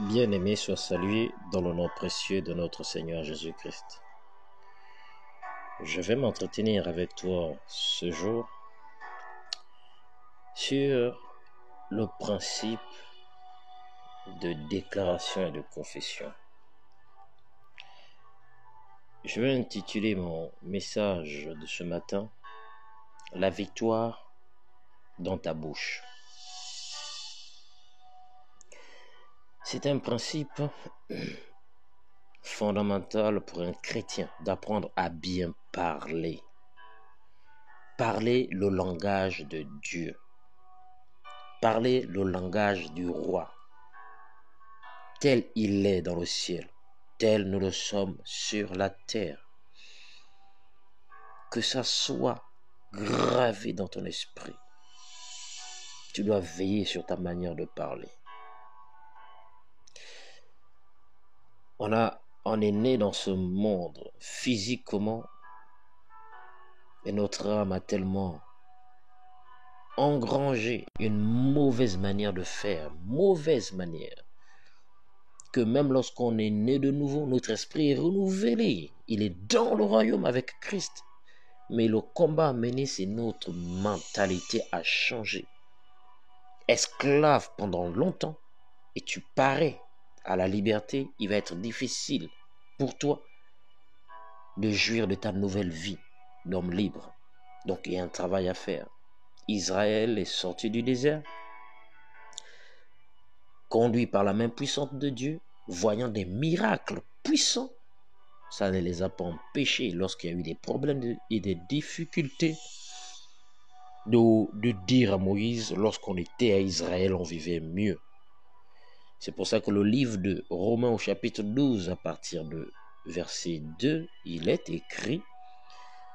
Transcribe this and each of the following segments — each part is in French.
Bien-aimé soit salué dans le nom précieux de notre Seigneur Jésus-Christ. Je vais m'entretenir avec toi ce jour sur le principe de déclaration et de confession. Je vais intituler mon message de ce matin « La victoire dans ta bouche ». C'est un principe fondamental pour un chrétien d'apprendre à bien parler. Parler le langage de Dieu. Parler le langage du roi. Tel il est dans le ciel, tel nous le sommes sur la terre. Que ça soit gravé dans ton esprit. Tu dois veiller sur ta manière de parler. On est né dans ce monde physiquement et notre âme a tellement engrangé une mauvaise manière de faire, que même lorsqu'on est né de nouveau, notre esprit est renouvelé. Il est dans le royaume avec Christ. Mais le combat à mener, c'est notre mentalité à changer. Esclave pendant longtemps et tu parais à la liberté, il va être difficile pour toi de jouir de ta nouvelle vie d'homme libre. Donc il y a un travail à faire. Israël est sorti du désert, conduit par la main puissante de Dieu, voyant des miracles puissants. Ça ne les a pas empêchés lorsqu'il y a eu des problèmes et des difficultés de dire à Moïse, lorsqu'on était à Israël, on vivait mieux. C'est pour ça que le livre de Romains au chapitre 12, à partir de verset 2, il est écrit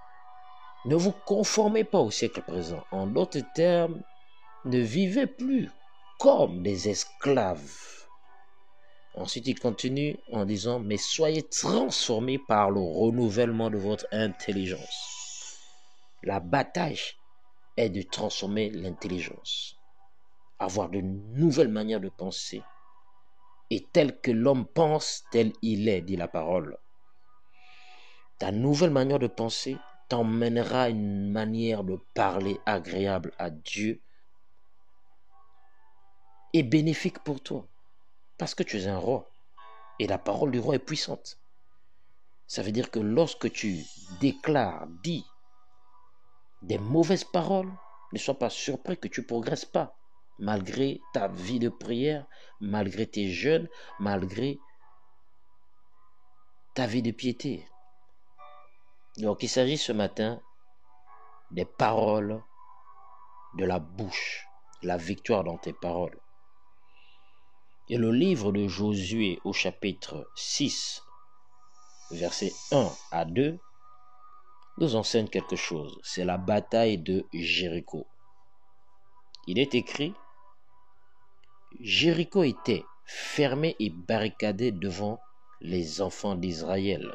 « Ne vous conformez pas au siècle présent. En d'autres termes, ne vivez plus comme des esclaves. » Ensuite, il continue en disant « Mais soyez transformés par le renouvellement de votre intelligence. » La bataille est de transformer l'intelligence, avoir de nouvelles manières de penser. Et tel que l'homme pense, tel il est, dit la parole. Ta nouvelle manière de penser t'emmènera à une manière de parler agréable à Dieu et bénéfique pour toi. Parce que tu es un roi. Et la parole du roi est puissante. Ça veut dire que lorsque tu déclares, dis des mauvaises paroles, ne sois pas surpris que tu ne progresses pas. Malgré ta vie de prière, malgré tes jeûnes, malgré ta vie de piété. Donc il s'agit ce matin des paroles de la bouche, la victoire dans tes paroles. Et le livre de Josué au chapitre 6, versets 1 à 2, nous enseigne quelque chose. C'est la bataille de Jéricho. Il est écrit, Jéricho était fermé et barricadé devant les enfants d'Israël.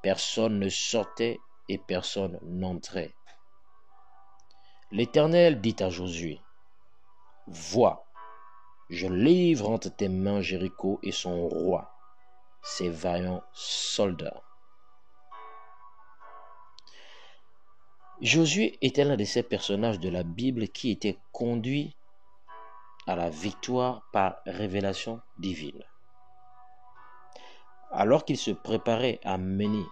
Personne ne sortait et personne n'entrait. L'Éternel dit à Josué, vois, je livre entre tes mains Jéricho et son roi, ses vaillants soldats. Josué était l'un de ces personnages de la Bible qui était conduit à la victoire par révélation divine. Alors qu'il se préparait à mener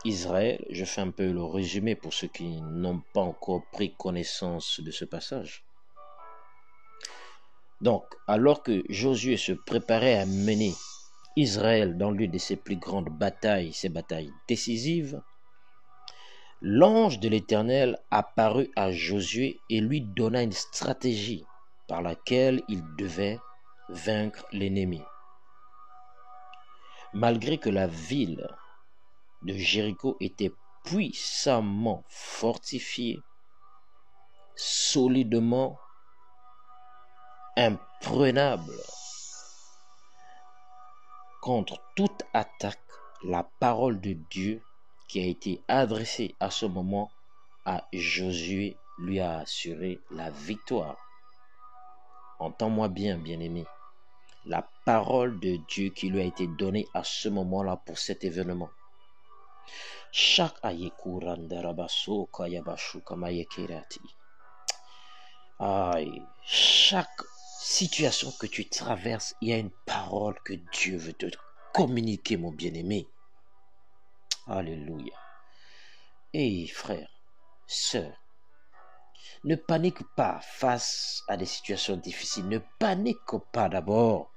Israël, je fais un peu le résumé pour ceux qui n'ont pas encore pris connaissance de ce passage. Donc, alors que Josué se préparait à mener Israël dans l'une de ses plus grandes batailles, ses batailles décisives, l'ange de l'Éternel apparut à Josué et lui donna une stratégie par laquelle il devait vaincre l'ennemi. Malgré que la ville de Jéricho était puissamment fortifiée, solidement imprenable contre toute attaque, la parole de Dieu qui a été adressée à ce moment à Josué lui a assuré la victoire. Entends-moi bien, bien-aimé. la parole de Dieu qui lui a été donnée à ce moment-là pour cet événement. Chaque chaque situation que tu traverses, il y a une parole que Dieu veut te communiquer, mon bien-aimé. Alléluia. Et frère, sœur, ne panique pas face à des situations difficiles. Ne panique pas d'abord.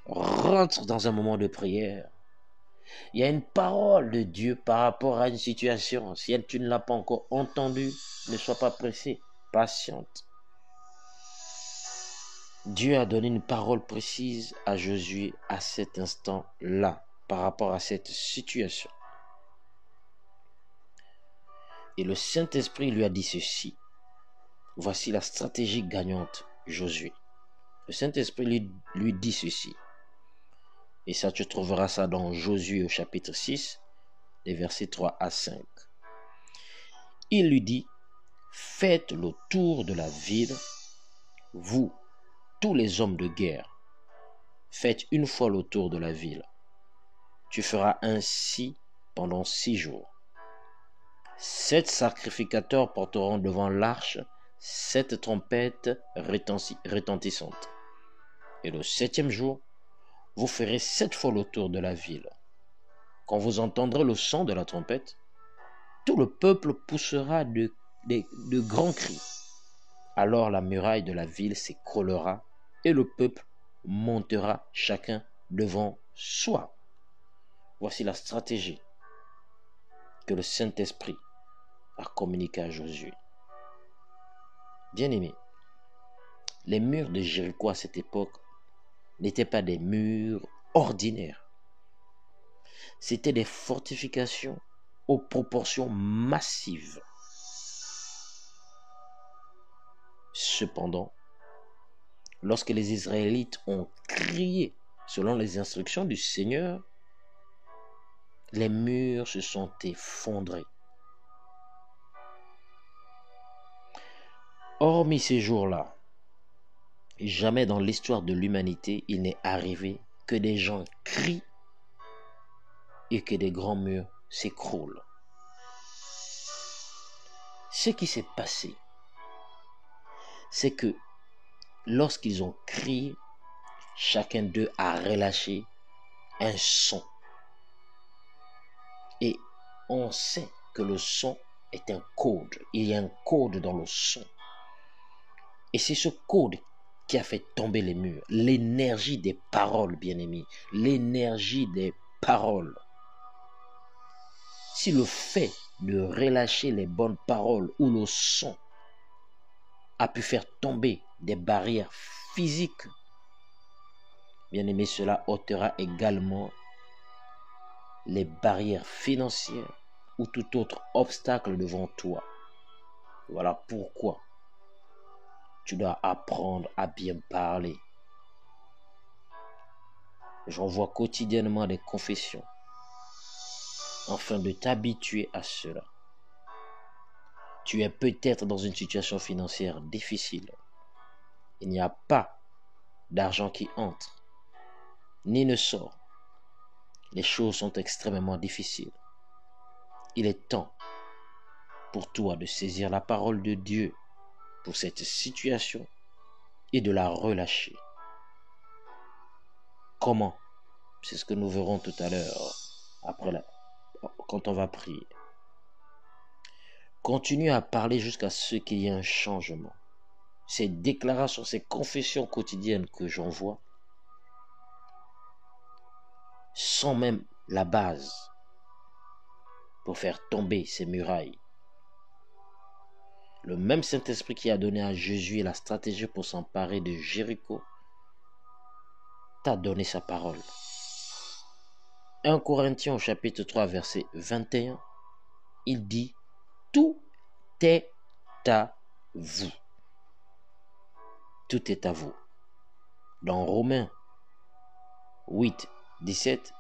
Rentre dans un moment de prière. Il y a une parole de Dieu par rapport à une situation. Si tu ne l'as pas encore entendue, ne sois pas pressé. Patiente. Dieu a donné une parole précise à Josué à cet instant-là par rapport à cette situation. Et le Saint-Esprit lui a dit ceci. Voici la stratégie gagnante, Josué. Le Saint-Esprit lui dit ceci. Et ça, tu trouveras ça dans Josué au chapitre 6, les versets 3 à 5. Il lui dit, faites le tour de la ville, vous, tous les hommes de guerre. Faites une fois le tour de la ville. Tu feras ainsi pendant 6 jours. 7 sacrificateurs porteront devant l'arche 7 trompettes retentissantes. Et le 7e jour, vous ferez 7 fois le tour de la ville. Quand vous entendrez le son de la trompette, tout le peuple poussera de grands cris. Alors la muraille de la ville s'écroulera et le peuple montera chacun devant soi. Voici la stratégie que le Saint-Esprit a communiquée à Josué. Bien-aimé, les murs de Jéricho à cette époque n'étaient pas des murs ordinaires. C'étaient des fortifications aux proportions massives. Cependant, lorsque les Israélites ont crié selon les instructions du Seigneur, les murs se sont effondrés. Hormis ces jours-là, jamais dans l'histoire de l'humanité, il n'est arrivé que des gens crient et que des grands murs s'écroulent. Ce qui s'est passé, c'est que lorsqu'ils ont crié, chacun d'eux a relâché un son. Et on sait que le son est un code. Il y a un code dans le son. Et c'est ce code qui a fait tomber les murs. L'énergie des paroles, bien-aimés. L'énergie des paroles. Si le fait de relâcher les bonnes paroles ou le son a pu faire tomber des barrières physiques, bien-aimé, cela ôtera également les barrières financières ou tout autre obstacle devant toi. Voilà pourquoi tu dois apprendre à bien parler. J'envoie quotidiennement des confessions afin de t'habituer à cela. Tu es peut-être dans une situation financière difficile. Il n'y a pas d'argent qui entre, ni ne sort. Les choses sont extrêmement difficiles. Il est temps pour toi de saisir la parole de Dieu pour cette situation et de la relâcher. Comment? C'est ce que nous verrons tout à l'heure quand on va prier. Continue à parler jusqu'à ce qu'il y ait un changement. Ces déclarations, ces confessions quotidiennes que j'envoie sont même la base pour faire tomber ces murailles. Le même Saint-Esprit qui a donné à Jésus la stratégie pour s'emparer de Jéricho t'a donné sa parole. 1 Corinthiens au chapitre 3 verset 21, il dit « Tout est à vous ». Tout est à vous. Dans Romains 8, 17,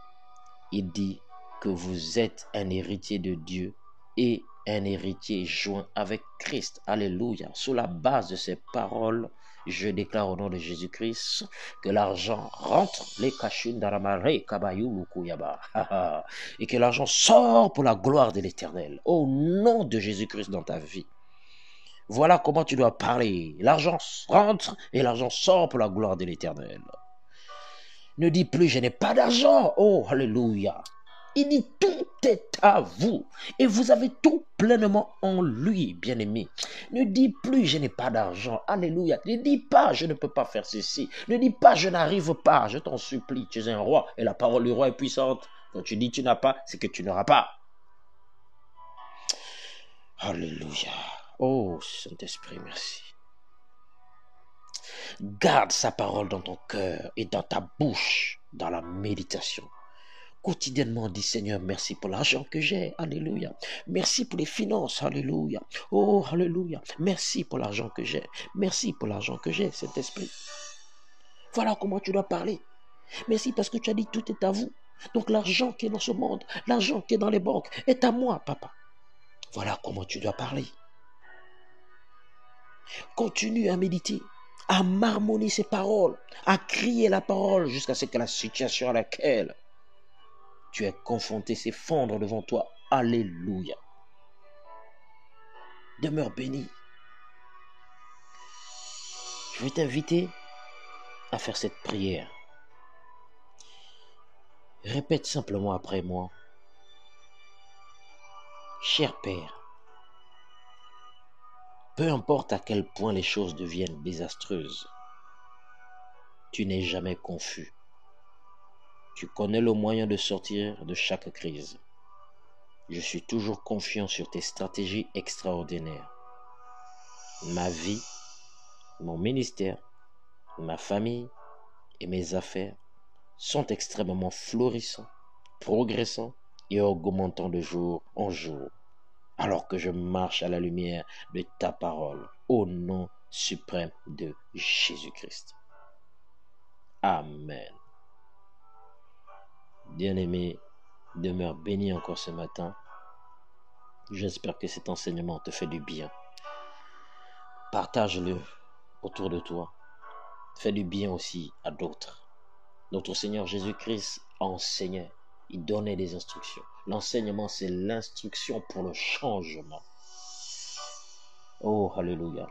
il dit que vous êtes un héritier de Dieu et un héritier joint avec Christ. Alléluia. Sous la base de ces paroles, je déclare au nom de Jésus-Christ que l'argent rentre, les kachun daramare kabayou lukuyaba, et que l'argent sort pour la gloire de l'Éternel. Au nom de Jésus-Christ dans ta vie. Voilà comment tu dois parler. L'argent rentre et l'argent sort pour la gloire de l'Éternel. Ne dis plus, je n'ai pas d'argent. Oh, alléluia. Il dit, tout est à vous. Et vous avez tout pleinement en lui, bien-aimé. Ne dis plus, je n'ai pas d'argent. Alléluia. Ne dis pas, je ne peux pas faire ceci. Ne dis pas, je n'arrive pas. Je t'en supplie, tu es un roi. Et la parole du roi est puissante. Quand tu dis tu n'as pas, c'est que tu n'auras pas. Alléluia. Oh, Saint-Esprit, merci. Garde sa parole dans ton cœur et dans ta bouche, dans la méditation. Quotidiennement, dis Seigneur, merci pour l'argent que j'ai. Alléluia. Merci pour les finances. Alléluia. Oh, alléluia. Merci pour l'argent que j'ai. Merci pour l'argent que j'ai, Saint-Esprit. Voilà comment tu dois parler. Merci parce que tu as dit tout est à vous. Donc l'argent qui est dans ce monde, l'argent qui est dans les banques, est à moi, papa. Voilà comment tu dois parler. Continue à méditer, à marmonner ces paroles, à crier la parole jusqu'à ce que la situation à laquelle tu es confronté s'effondre devant toi. Alléluia. Demeure béni. Je vais t'inviter à faire cette prière. Répète simplement après moi. Cher Père, peu importe à quel point les choses deviennent désastreuses, tu n'es jamais confus. Tu connais le moyen de sortir de chaque crise. Je suis toujours confiant sur tes stratégies extraordinaires. Ma vie, mon ministère, ma famille et mes affaires sont extrêmement florissants, progressants et augmentant de jour en jour, alors que je marche à la lumière de ta parole, au nom suprême de Jésus-Christ. Amen. Bien-aimé, demeure béni encore ce matin. J'espère que cet enseignement te fait du bien. Partage-le autour de toi. Fais du bien aussi à d'autres. Notre Seigneur Jésus-Christ enseignait. Il donnait des instructions. L'enseignement, c'est l'instruction pour le changement. Oh, alléluia.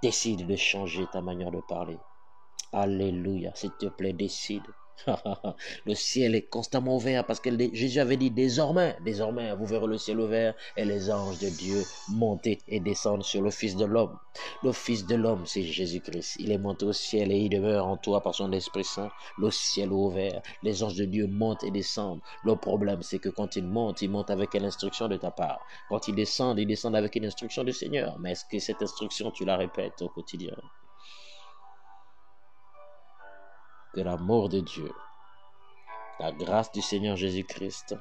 Décide de changer ta manière de parler. Alléluia. S'il te plaît, décide. Le ciel est constamment ouvert parce que Jésus avait dit désormais, vous verrez le ciel ouvert et les anges de Dieu monter et descendre sur le Fils de l'homme. Le Fils de l'homme, c'est Jésus-Christ. Il est monté au ciel et il demeure en toi par son Esprit Saint. Le ciel ouvert, les anges de Dieu montent et descendent. Le problème, c'est que quand ils montent avec une instruction de ta part. Quand ils descendent avec une instruction du Seigneur. Mais est-ce que cette instruction, tu la répètes au quotidien? Que l'amour de Dieu, la grâce du Seigneur Jésus-Christ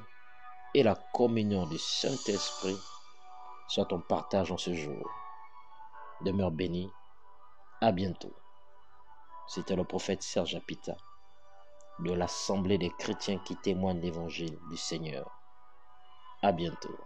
et la communion du Saint-Esprit soient ton partage en ce jour. Demeure béni. À bientôt. C'était le prophète Serge Apita de l'Assemblée des chrétiens qui témoignent l'évangile du Seigneur. À bientôt.